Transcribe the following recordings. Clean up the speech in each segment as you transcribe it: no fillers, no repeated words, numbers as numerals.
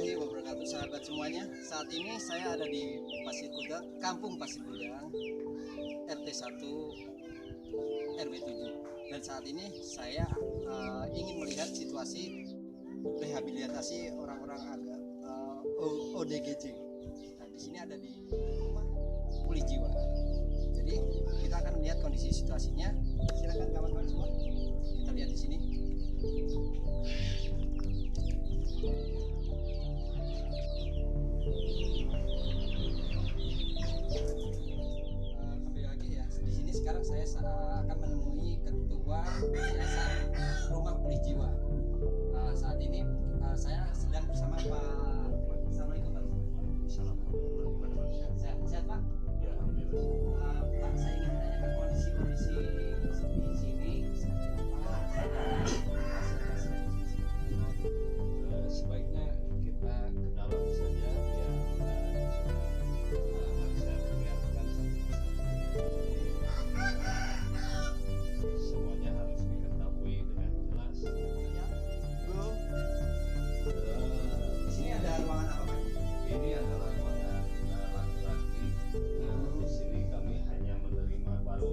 warahmatullahi wabarakatuh, sahabat semuanya. Saat ini saya ada di Pasir Kuda, Kampung Pasir Gudang, RT 1 RW 7. Dan saat ini saya ingin melihat situasi rehabilitasi orang-orang agak ODGJ. Nah, di sini ada di rumah pulih jiwa. Jadi kita akan melihat kondisi situasinya. Silakan kawan-kawan semua, kita lihat di sini. Kembali lagi ya, di sini sekarang saya akan menemui ketua yayasan rumah pulih jiwa. Saat ini saya sedang bersama Pak. Assalamualaikum Pak. Sehat Pak? Ya, alhamdulillah. Pak, saya ingin menanyakan kondisi di sini seperti apa? Sebaiknya kita ke dalam saja biar saya perlihatkan semuanya harus diketahui dengan jelas. Ya, Bro. Di sini ada ruangan apa Pak? Ini adalah ruangan laki-laki. Di sini kami hanya menerima baru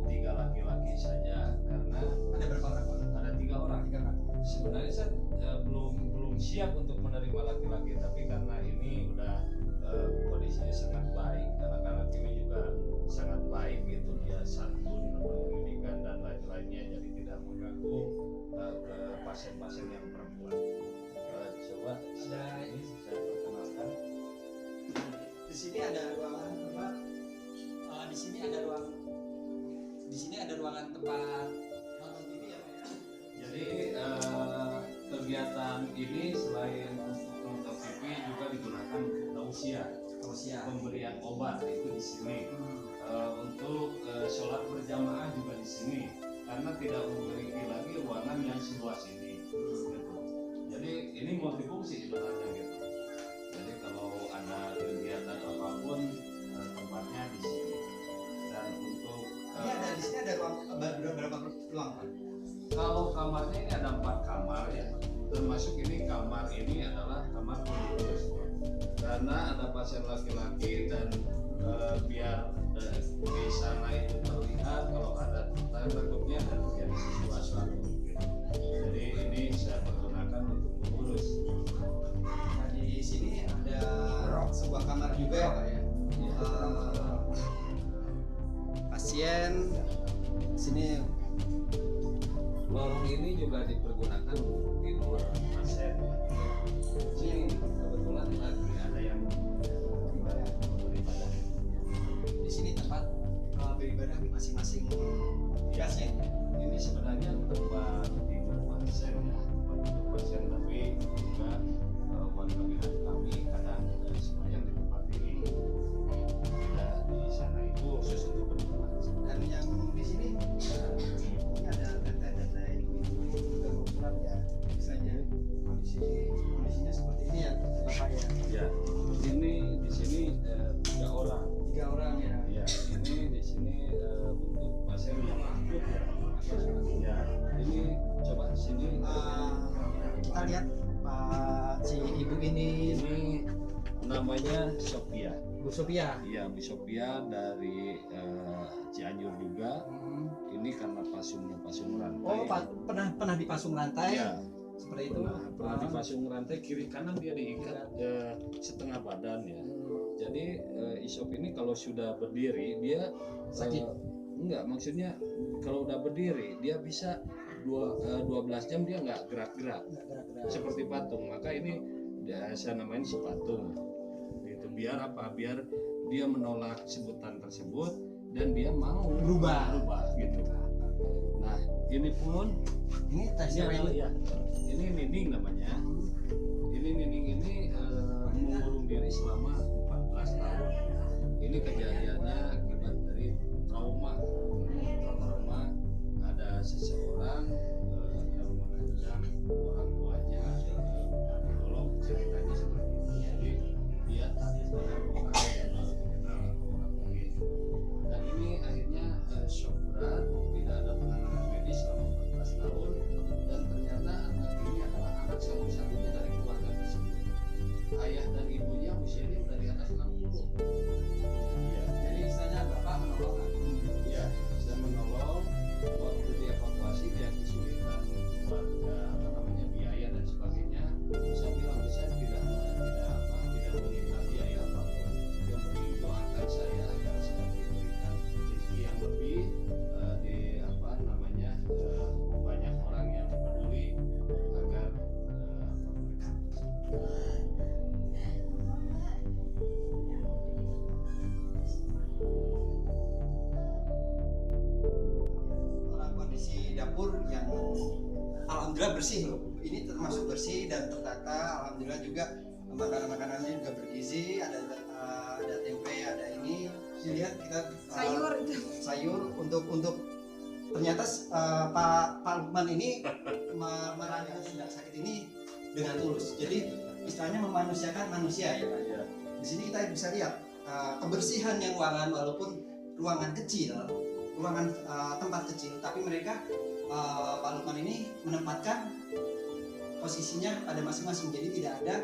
3 laki-laki saja karena Ada berapa orang Pak? ada 3 orang. 3 orang. Sebenarnya saya belum siap untuk menerima laki-laki, tapi karena ini udah kondisinya sangat baik, anak-anak ini juga sangat baik gitu, dia santun, pendidikan dan lain-lainnya, jadi tidak mengganggu ke pasien-pasien yang perempuan. Coba ini saya perkenalkan. Di sini ada ruangan tempat. Di sini ada ruangan tempat nonton TV ya Pak ya. Jadi kegiatan ini selain untuk nonton TV juga digunakan untuk tausiah, pemberian obat itu di sini. Untuk sholat berjamaah juga di sini karena tidak memiliki lagi ruangan yang seluas ini. Gitu. Jadi ini multifungsi ibaratnya gitu. Jadi kalau ada kegiatan apapun tempatnya di sini. Dan untuk Di sini ada ruang berapa ruang Pak? kalau kamarnya ini ada 4 kamar ya, termasuk ini kamar ini adalah kamar khusus karena ada pasien laki-laki dan biar di sana itu terlihat kalau ada takutnya ada terjadi sesuatu gitu. Jadi ini saya pergunakan untuk mengurus. Nah, di sini ada sebuah kamar juga ya Pak ya. Pasien di sini. Lorong ini juga dipergunakan untuk tidur pasien. Ini kebetulan lagi ada yang beribadah. Di sini tempat beribadah masing-masing pasien. Ini sebenarnya tempat tidur pasien ya, tempat tidur pasien, tapi juga warga binaan kami kadang sembahyang di tempat ini. Tidak di sana itu khusus untuk beribadah. Dan yang di sini ini ada tenda-tenda ini juga ukuran ya, misalnya kondisinya seperti ini ya Bapak ya. Ya, ini di sini 3 orang. 3 orang ya. Ya, ini di sini untuk pasien yang akut ya. Ya, ini coba di sini. Kita lihat Pak si ibu ini Namanya Sophia. Bu Sophia. Iya, Bu Sophia dari Cianjur juga. Ini karena pasung rantai. Oh, pernah dipasung rantai. Iya, Seperti itu. pernah dipasung rantai kiri kanan dia diikat setengah badan ya. Jadi Isop ini kalau sudah berdiri dia Sakit? Enggak, maksudnya kalau udah berdiri dia bisa 12 jam dia nggak gerak-gerak seperti patung. Maka ini saya namain si patung. Itu biar apa? Biar dia menolak sebutan tersebut dan dia mau berubah gitu. Nah, ini pun Ini tesnya ini. ya. Ini Nining namanya. Ini Nining ini mengurung diri selama 14 tahun. Ini kejadiannya akibat dari trauma. Ada seseorang yang mengancam orang tuanya. Kalau ceritanya seperti ini, jadi dia tak pernah mengenal orang lain. Dan ini akhirnya shock berat, tidak ada penanganan medis selama 14 tahun, dan ternyata anak ini adalah anak satu-satunya dari keluarga tersebut. alhamdulillah bersih loh. Ini termasuk bersih dan tertata. Alhamdulillah juga makanan-makanannya juga bergizi. Ada tempe, ada ini. Lihat kita sayur untuk ternyata Pak Lukman ini merawat sudah sakit ini dengan tulus. Jadi istilahnya memanusiakan manusia ya Pak. Ya. Di sini kita bisa lihat kebersihan yang ruangan, walaupun ruangan kecil, ruangan tempat kecil, tapi mereka Pak Lukman ini menempatkan posisinya pada masing-masing, jadi tidak ada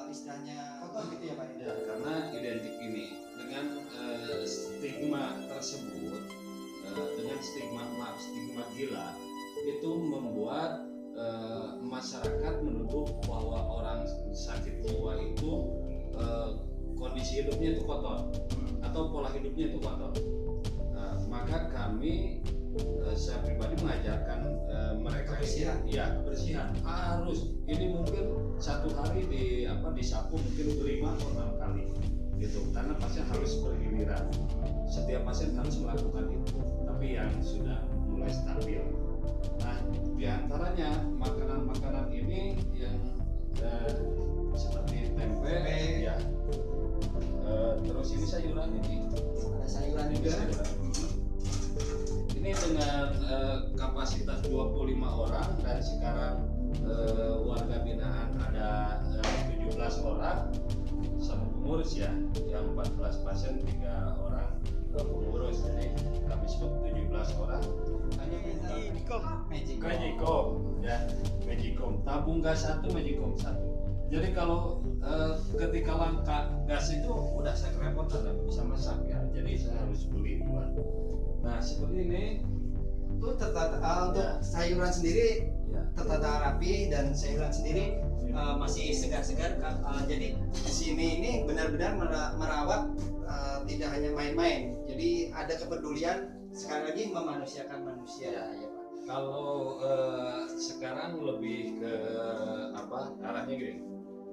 istilahnya kotor gitu ya Pak. Ya, karena identik ini dengan stigma tersebut, dengan stigma gila itu membuat masyarakat menuduh bahwa orang sakit jiwa itu kondisi hidupnya itu kotor atau pola hidupnya itu kotor. Maka kami, saya pribadi mengajarkan mereka kebersihan harus. Ini mungkin satu hari disapu mungkin 5 atau 6 kali gitu, karena pasien harus bergiliran. Setiap pasien harus melakukan itu, tapi yang sudah mulai stabil. Nah, diantaranya makanan-makanan ini yang seperti tempe. Ya. Terus ini sayuran ini. Ada sayuran juga. Ini dengan kapasitas 25 orang dan sekarang warga binaan ada 17 orang sama pengurus ya, yang 14 pasien 3 orang pengurus, jadi kami sebut 17 orang. Hanya Magicom ya, Magicom tabung gas 1, Magicom 1. Jadi kalau ketika langka gas itu udah saya kerepotan, nggak bisa masak ya, jadi saya harus beli dua. Nah seperti ini Itu tertata untuk sayuran sendiri ya. tertata rapi dan sayuran sendiri masih segar-segar. Jadi di sini ini benar-benar merawat, tidak hanya main-main. Jadi ada kepedulian, sekali lagi memanusiakan manusia ya Pak. Kalau sekarang lebih ke arahnya gini.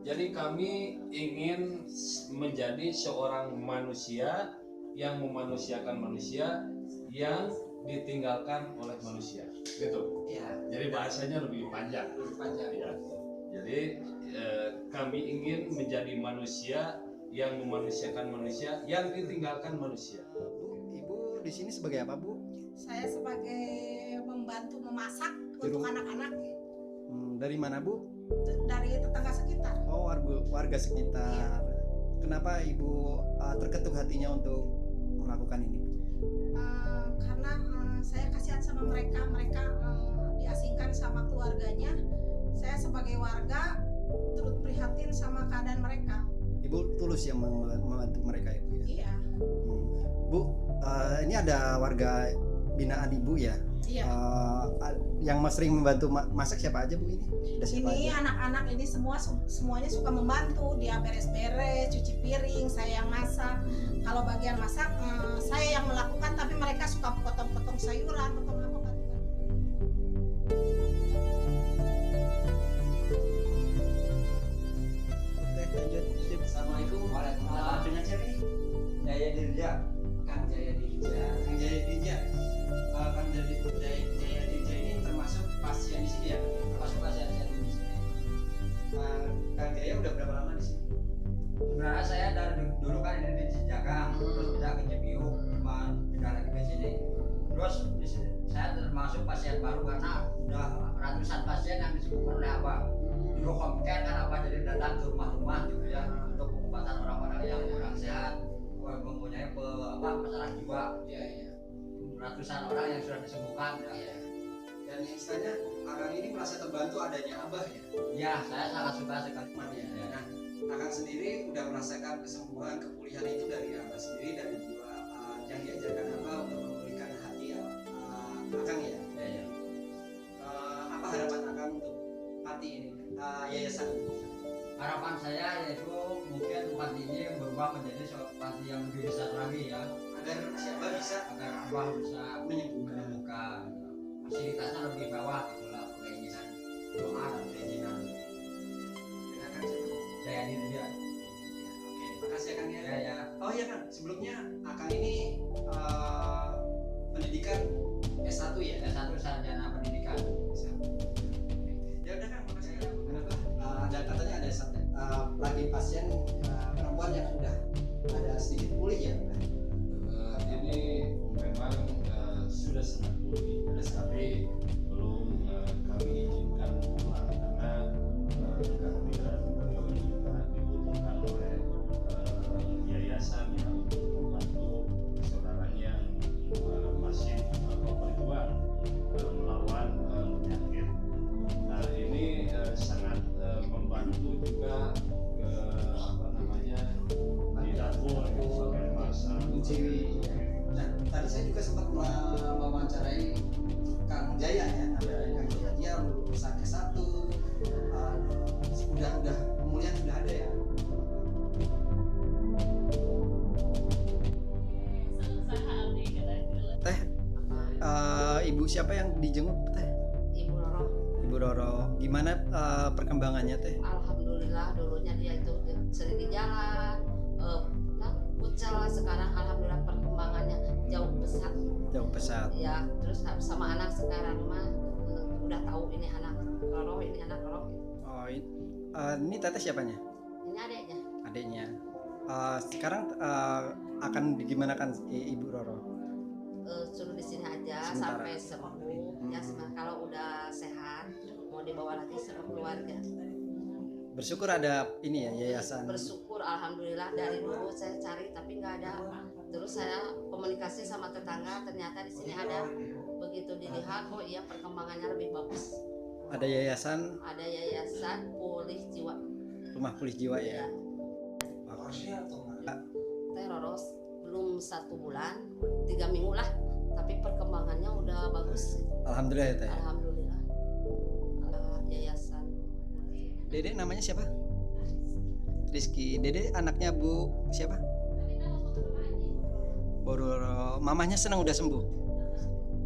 Jadi kami ingin menjadi seorang manusia yang memanusiakan manusia yang ditinggalkan oleh manusia, gitu. Ya. Jadi bahasanya lebih panjang. Ya. Jadi kami ingin menjadi manusia yang memanusiakan manusia yang ditinggalkan manusia. Bu, Ibu di sini sebagai apa Bu? Saya sebagai membantu memasak untuk anak-anak Dari mana Bu? dari tetangga sekitar. Oh, warga sekitar. Kenapa Ibu terketuk hatinya untuk melakukan ini? Karena saya kasihan sama mereka diasingkan sama keluarganya. Saya sebagai warga turut prihatin sama keadaan mereka. Ibu tulus yang membantu mereka Ibu ya? Iya. Bu, ini ada warga binaan Ibu ya? Iya. Yang sering membantu masak siapa aja Bu ini? Ada siapa Ini aja? anak-anak ini semuanya suka membantu. Dia beres-beres, cuci piring, saya yang masak. Kalau bagian masak saya yang melakukan, tapi mereka suka potong-potong sayuran, potong apa bantuan. Oke, lanjut. Assalamualaikum. Waalaikumsalam. Dengan siapa ini? Jaya Dirja. Kang Jaya Dirja. Kang Jaya Dirja. Kang Jaya Dirja ini termasuk pasien di sini ya? Termasuk pasien saya di sini. Kang Jaya udah berapa lama di sini? Sebenarnya saya dari dulu kan ini di Cijagang, terus pindah ke Cibiu, pindah lagi ke sini. Terus di sini saya termasuk pasien baru karena udah ratusan pasien yang disembuhkan oleh Abah. Dulu home care kan Abah jadi datang ke rumah-rumah gitu ya untuk pengobatan orang-orang yang kurang sehat, mempunyai masalah jiwa. Iya, iya. Ratusan orang yang sudah disembuhkan. Ya. Dan istilahnya Akang ini merasa terbantu adanya Abah ya? Ya, saya sangat suka sekali. Ya. Nah, Akang sendiri udah merasakan kesembuhan, kepulihan itu dari Abah sendiri, dari jiwa yang diajarkan Abah untuk memulihkan hati Akang ya? Ya. Apa harapan Akang untuk hati ini, yayasan ini? Harapan saya yaitu mungkin panti ini berubah menjadi panti yang lebih besar lagi ya, Agar siapa bisa agar Abah bisa menyembuhkan. menemukan fasilitasnya lebih bawah, itulah keinginan doa dan keinginan Dan Akang siapa? Jaya Dirja. Oke, makasih Akang ya. Ya. Oh iya kan, sebelumnya Akang ini pendidikan S1 ya? S1 sarjana pendidikan. ada katanya ada lagi pasien perempuan yang udah ada sedikit pulih ya. Ini memang sudah sangat pulih, tapi belum kami izinkan pulang karena kehadiran beliau juga dibutuhkan oleh yayasan yang untuk membantu saudaranya yang masih berjuang melawan penyakit. Nah ini sangat membantu juga di dapur sebagai masa Ciwi. Nah, tadi saya juga sempat mewawancarai Kang Jaya ya. Kang Jaya dia lulusan S1, udah pemulihan sudah ada ya. Teh, ibu siapa yang dijenguk teh? Ibu Roro. Ibu Roro. Gimana perkembangannya teh? Alhamdulillah dulunya dia itu sering di jalan, pucal. Sekarang alhamdulillah perkembangannya jauh pesat. Jauh pesat. Ya, terus sama anak sekarang mah udah tahu ini anak Roro, ini anak Roro. Oh, ini teteh siapanya? Ini adiknya. Adiknya. Sekarang akan digimanakan Ibu Roro? Suruh di sini aja Sementara. sampai sembuh. Ya, kalau udah sehat mau dibawa lagi sama keluarga. Bersyukur ada ini ya yayasan. Bersyukur alhamdulillah dari dulu saya cari tapi nggak ada. Terus saya komunikasi sama tetangga, ternyata di sini ada. Begitu dilihat, oh iya perkembangannya lebih bagus. Ada yayasan Ada yayasan pulih jiwa. rumah pulih jiwa ya. Teh Roros belum 1 bulan, 3 minggu lah, tapi perkembangannya udah bagus. Alhamdulillah ya teh. Alhamdulillah. Yayasan. Dede namanya siapa? Rizky. Dede anaknya Bu siapa? Bu Roro. Mamanya senang udah sembuh.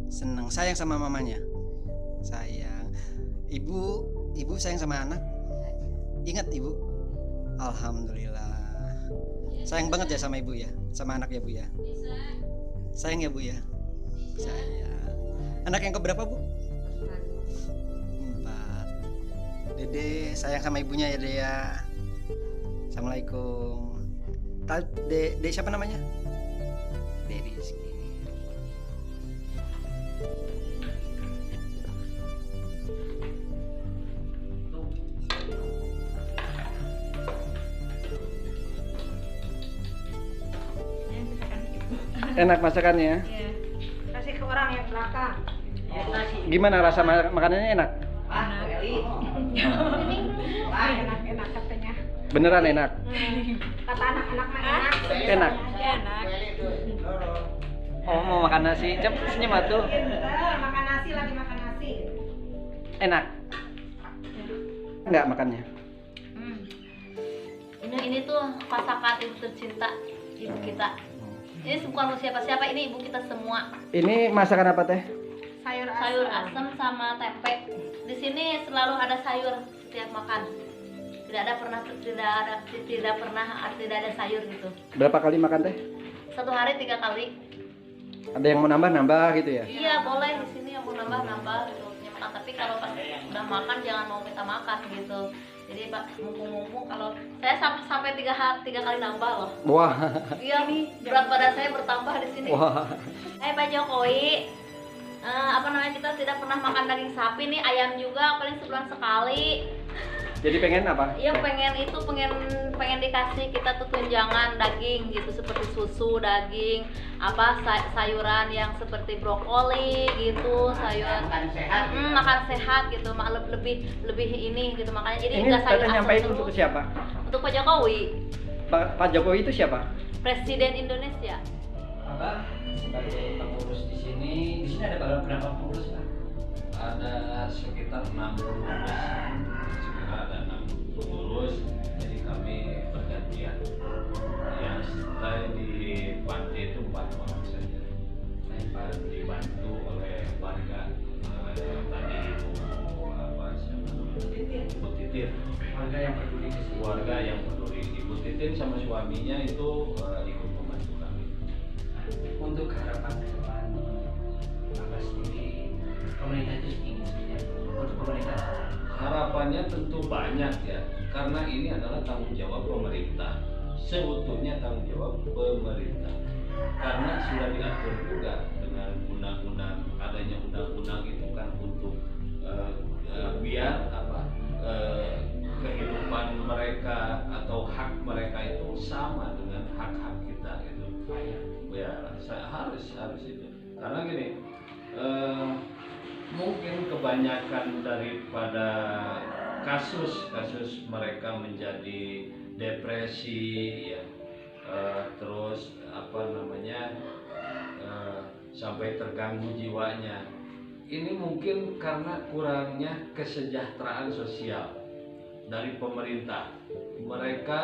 Senang, sayang sama mamanya. Sayang. Ibu sayang sama anak. Ingat ibu. Alhamdulillah. Sayang banget ya sama ibu ya, sama anak ya bu ya. Sayang ya bu ya. Sayang. Anak yang keberapa bu? 4. Dede sayang sama ibunya ya Dede ya. Assalamualaikum. Dede siapa namanya? Dede Rizky. Enak masakannya. Iya. Kasih ke orang yang belakang. Gimana rasa makanannya enak? Enak katanya. Beneran enak. Kata anak-anak mah enak. Enak. Enak. Oh mau makan nasi, cep senyum atuh. Makan nasi lagi makan nasi. Enak. Enggak makannya. Ini tuh masakan ibu tercinta ibu kita. Ini bukan siapa-siapa, ini ibu kita semua. Ini masakan apa teh? Sayur asam sama tempe. Di sini selalu ada sayur setiap makan. Tidak ada sayur gitu. Berapa kali makan teh? 1 hari 3 kali. Ada yang mau nambah gitu ya? Iya boleh, di sini yang mau nambah gitu. Makan. Tapi kalau pas udah makan jangan mau minta makan gitu. Jadi Pak, mumpung kalau saya sampai 3 kali nambah loh. Wah. Iya nih, berat badan saya bertambah di sini. Wah. Pak Jokowi, kita tidak pernah makan daging sapi nih, ayam juga paling sebulan sekali. Jadi pengen apa? Iya pengen dikasih kita tuh tunjangan daging gitu, seperti susu, daging, sayuran yang seperti brokoli gitu, sayuran makan sehat gitu, lebih ini gitu, makanya jadi Ini enggak sayur Tete asam nyampein terus. untuk siapa? Untuk Pak Jokowi, Pak Jokowi itu siapa? Presiden Indonesia. Abah sebagai pengurus di sini ada berapa pengurus Pak? Ada sekitar 60 pengurus, jadi kami bergantian. Yang stay di panti itu 4 orang saja. Dibantu oleh warga. Tadi Ibu Titin. Warga yang peduli ke sini. Warga yang peduli. Ibu Titin sama suaminya itu ikut membantu kami. Untuk harapan ke depan Abah sendiri, pemerintah itu ingin seperti apa? Untuk pemerintah Harapannya tentu banyak ya, karena ini adalah tanggung jawab pemerintah, seutuhnya tanggung jawab pemerintah, karena sudah diatur juga dengan undang-undang, adanya undang-undang itu kan untuk biar kehidupan mereka atau hak mereka itu sama dengan hak-hak kita gitu. Ya harus itu, karena gini, mungkin kebanyakan daripada kasus mereka menjadi depresi ya, terus sampai terganggu jiwanya, ini mungkin karena kurangnya kesejahteraan sosial dari pemerintah. Mereka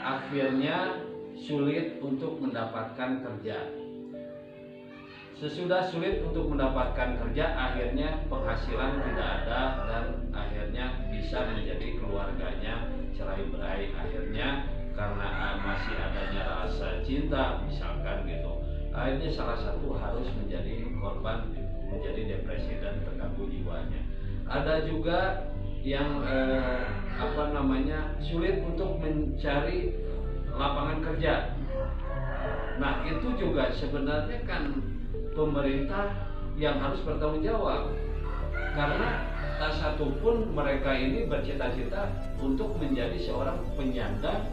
akhirnya sulit untuk mendapatkan kerja. Sesudah sulit untuk mendapatkan kerja, akhirnya penghasilan tidak ada dan akhirnya bisa menjadi keluarganya cerai-berai. Akhirnya karena masih adanya rasa cinta misalkan gitu, akhirnya salah satu harus menjadi korban, menjadi depresi dan terganggu jiwanya. Ada juga yang sulit untuk mencari lapangan kerja. Nah itu juga sebenarnya kan pemerintah yang harus bertanggung jawab, karena tak satupun mereka ini bercita-cita untuk menjadi seorang penyandang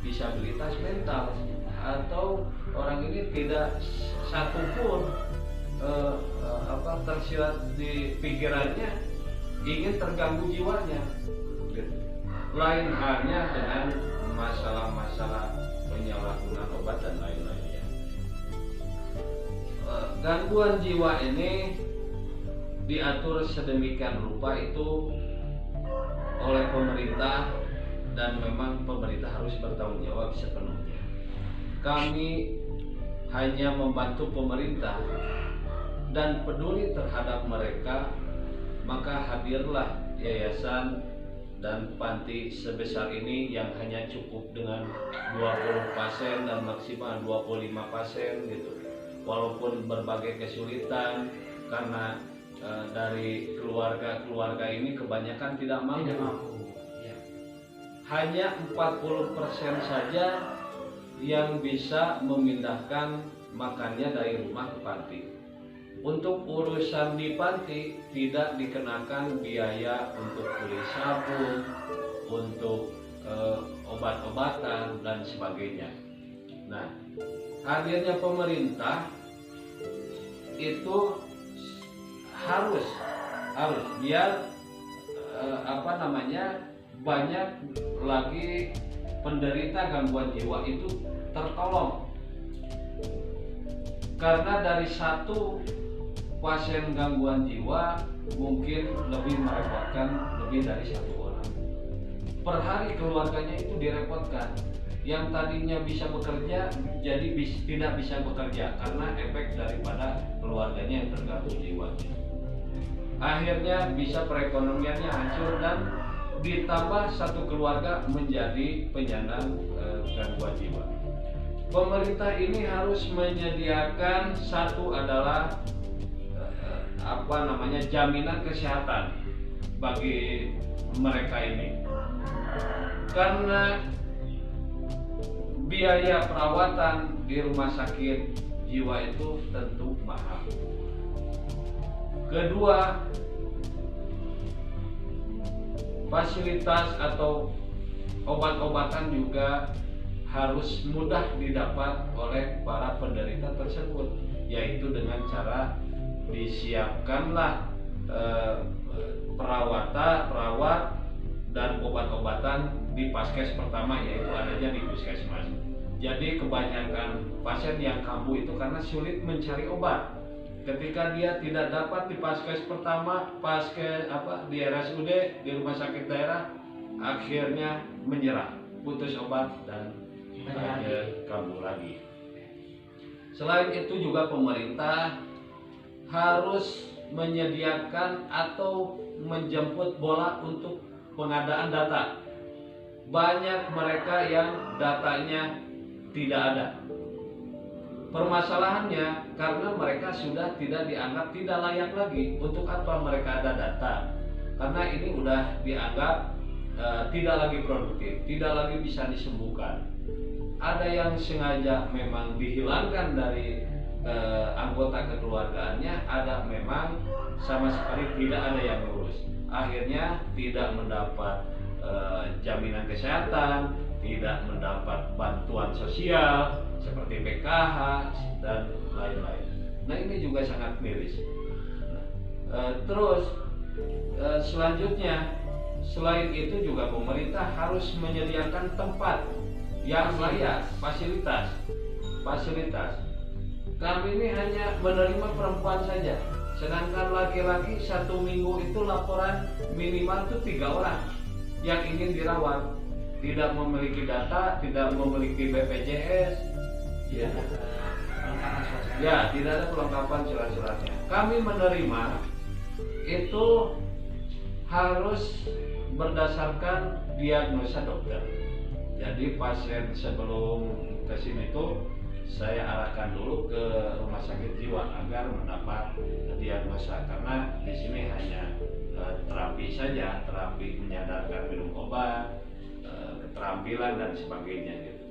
disabilitas mental, atau orang ini tidak satupun tersirat di pikirannya ingin terganggu jiwanya. Lain halnya dengan masalah-masalah penyalahgunaan obat dan lain-lainnya. Gangguan jiwa ini diatur sedemikian rupa itu oleh pemerintah, dan memang pemerintah harus bertanggung jawab sepenuhnya. Kami hanya membantu pemerintah dan peduli terhadap mereka, maka hadirlah yayasan dan panti sebesar ini yang hanya cukup dengan 20 pasien dan maksimal 25 pasien gitu. Walaupun berbagai kesulitan karena dari keluarga ini kebanyakan tidak mampu. Hanya 40% saja yang bisa memindahkan makannya dari rumah ke panti. Untuk urusan di panti tidak dikenakan biaya untuk beli sabun, untuk obat-obatan dan sebagainya. Nah, hadirnya pemerintah itu harus biar banyak lagi penderita gangguan jiwa itu tertolong. Karena dari satu pasien gangguan jiwa mungkin lebih merepotkan lebih dari satu orang. Per hari keluarganya itu direpotkan. Yang tadinya bisa bekerja jadi tidak bisa bekerja karena efek daripada keluarganya yang terganggu jiwanya. Akhirnya bisa perekonomiannya hancur dan ditambah satu keluarga menjadi penyandang gangguan jiwa. Pemerintah ini harus menyediakan satu adalah jaminan kesehatan bagi mereka ini, karena biaya perawatan di rumah sakit jiwa itu tentu mahal. Kedua, fasilitas atau obat-obatan juga harus mudah didapat oleh para penderita tersebut, yaitu dengan cara disiapkanlah perawat dan obat-obatan di paskes pertama, yaitu adanya di puskesmas. Jadi kebanyakan pasien yang kambuh itu karena sulit mencari obat. Ketika dia tidak dapat di paskes pertama, di RSUD, di rumah sakit daerah, akhirnya menyerah, putus obat dan akhirnya kambuh lagi. Selain itu juga pemerintah harus menyediakan atau menjemput bola untuk pengadaan data. Banyak mereka yang datanya tidak ada. Permasalahannya karena mereka sudah tidak dianggap tidak layak lagi. Untuk apa mereka ada data? Karena ini udah dianggap tidak lagi produktif, tidak lagi bisa disembuhkan. Ada yang sengaja memang dihilangkan dari anggota kekeluargaannya, ada memang sama sekali tidak ada yang ngurus. Akhirnya tidak mendapat jaminan kesehatan, tidak mendapat bantuan sosial seperti PKH dan lain-lain. Nah, ini juga sangat miris. Terus selanjutnya, selain itu juga pemerintah harus menyediakan tempat yang layak, fasilitas. Kami ini hanya menerima perempuan saja, sedangkan laki-laki 1 minggu itu laporan minimal itu 3 orang yang ingin dirawat, tidak memiliki data, tidak memiliki BPJS, ya tidak ada kelengkapan surat-suratnya. Kami menerima itu harus berdasarkan diagnosa dokter. Jadi pasien sebelum ke sini tuh saya arahkan dulu ke rumah sakit jiwa agar mendapat diagnosa, karena di sini hanya terapi saja, terapi menyadarkan minum obat, keterampilan dan sebagainya gitu.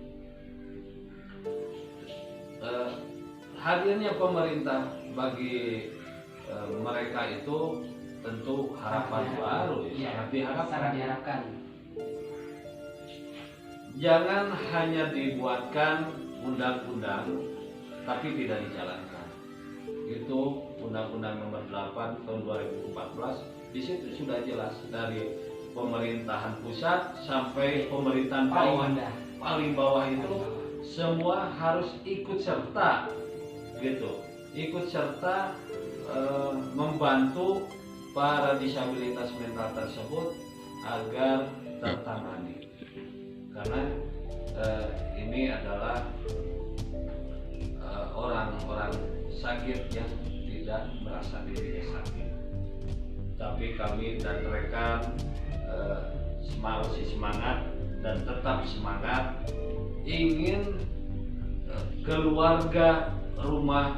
Hadirnya pemerintah bagi mereka itu tentu harapan baru, ya, sangat diharapkan. Jangan hanya dibuatkan undang-undang tapi tidak dijalankan. Itu Undang-Undang Nomor 8 Tahun 2014. Di situ sudah jelas dari pemerintahan pusat sampai pemerintahan paling bawah itu semua harus ikut serta, gitu. Ikut serta membantu para disabilitas mental tersebut agar tertangani. Karena ini adalah orang-orang sakit yang tidak merasa dirinya sakit, tapi kami dan rekan masih semangat dan tetap semangat ingin keluarga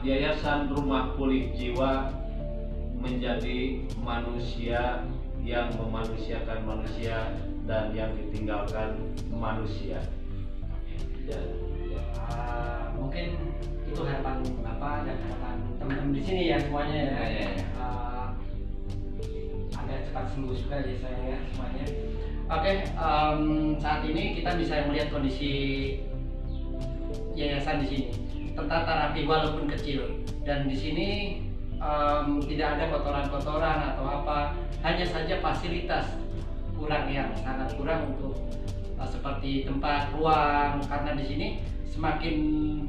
Yayasan Rumah Pulih Jiwa menjadi manusia yang memanusiakan manusia dan yang ditinggalkan manusia. Mungkin itu harapan Bapak dan harapan teman-teman di sini ya semuanya ya. Agar cepat sembuh juga ya saya ya semuanya. Oke, saat ini kita bisa melihat kondisi yayasan di sini, tertata rapi walaupun kecil, dan di sini tidak ada kotoran-kotoran atau apa, hanya saja fasilitas kurang, yang sangat kurang untuk seperti tempat, ruang, karena di sini semakin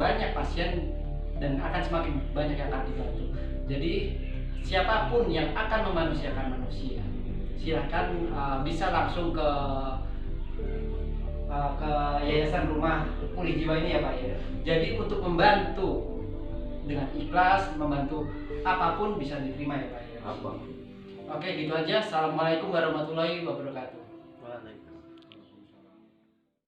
banyak pasien dan akan semakin banyak yang akan dibantu. Jadi siapapun yang akan memanusiakan manusia, silakan bisa langsung ke Yayasan Rumah Pulih Jiwa ini ya Pak ya. Jadi untuk membantu dengan ikhlas, membantu apapun bisa diterima ya Pak ya. Apa? Oke, gitu aja. Assalamualaikum warahmatullahi wabarakatuh.